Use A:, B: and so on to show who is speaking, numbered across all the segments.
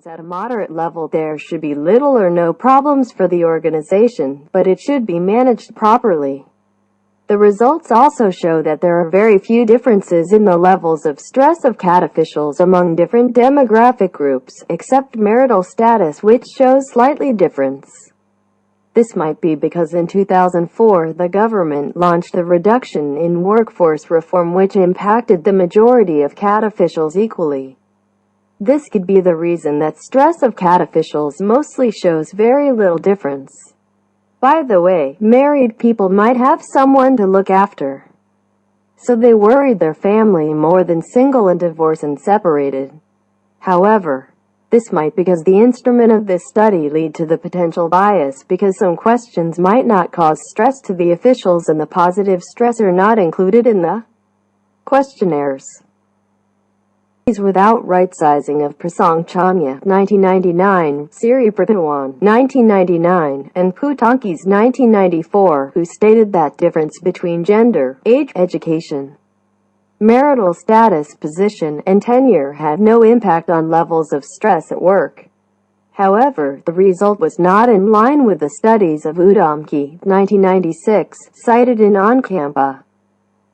A: At a moderate level, there should be little or no problems for the organization, but it should be managed properly. The results also show that there are very few differences in the levels of stress of CAT officials among different demographic groups, except marital status, which shows slightly difference. This might be because in 2004 the government launched a reduction in workforce reform which impacted the majority of CAT officials equally. This could be the reason that stress of CAT officials mostly shows very little difference. By the way, married people might have someone to look after, so they worried their family more than single and divorced and separated. However, this might because the instrument of this study lead to the potential bias because some questions might not cause stress to the officials and the positive stress are not included in the questionnaires. Without Rightsizing of Prasongchanya 1999, Siriprapawan 1999, and Pootongkes 1994, who stated that difference between gender, age, education, marital status, position, and tenure had no impact on levels of stress at work. However, the result was not in line with the studies of Udomkij 1996, cited in Onkampa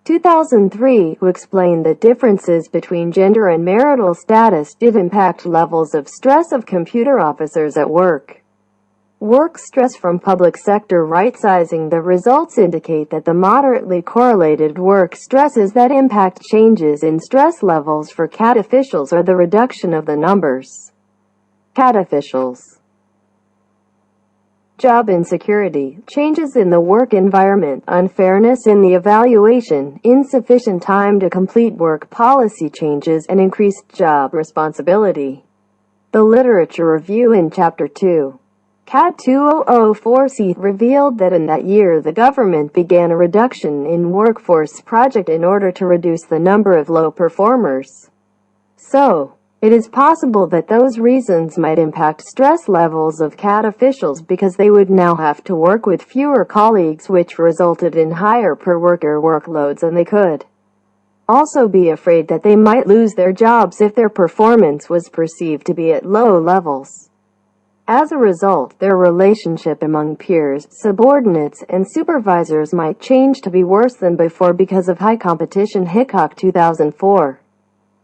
A: 2003, who explained that differences between gender and marital status did impact levels of stress of computer officers at work. Work stress from Public Sector Rightsizing. The results indicate that the moderately correlated work stresses that impact changes in stress levels for CAT officials are the reduction of the numbers. CAT officials. Job insecurity, changes in the work environment, unfairness in the evaluation, insufficient time to complete work policy changes, and increased job responsibility. The literature review in Chapter 2, CAT 2004C, revealed that in that year the government began a reduction in workforce project in order to reduce the number of low performers. So, it is possible that those reasons might impact stress levels of CAT officials because they would now have to work with fewer colleagues, which resulted in higher per-worker workloads, and they could also be afraid that they might lose their jobs if their performance was perceived to be at low levels. As a result, their relationship among peers, subordinates, and supervisors might change to be worse than before because of high competition. Hickok 2004.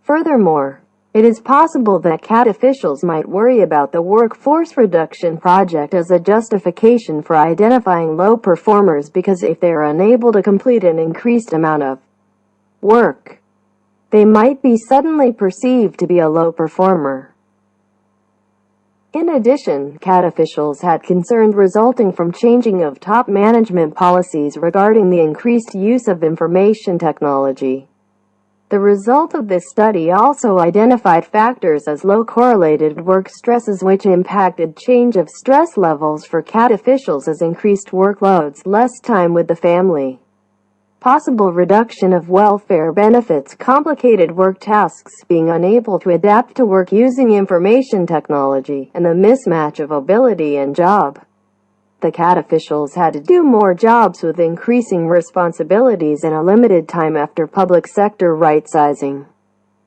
A: Furthermore, it is possible that CAT officials might worry about the workforce reduction project as a justification for identifying low performers because if they are unable to complete an increased amount of work, they might be suddenly perceived to be a low performer. In addition, CAT officials had concerns resulting from changing of top management policies regarding the increased use of information technology. The result of this study also identified factors as low correlated work stresses which impacted change of stress levels for CAT officials as increased workloads, less time with the family, possible reduction of welfare benefits, complicated work tasks, being unable to adapt to work using information technology, and the mismatch of ability and job. The CAT officials had to do more jobs with increasing responsibilities in a limited time after Public Sector Rightsizing.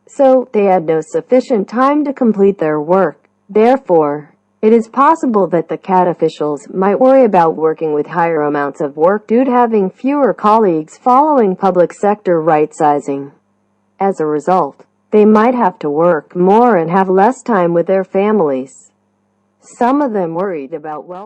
A: So, they had no sufficient time to complete their work. Therefore, it is possible that the CAT officials might worry about working with higher amounts of work due to having fewer colleagues following Public Sector Rightsizing. As a result, they might have to work more and have less time with their families. Some of them worried about wealth.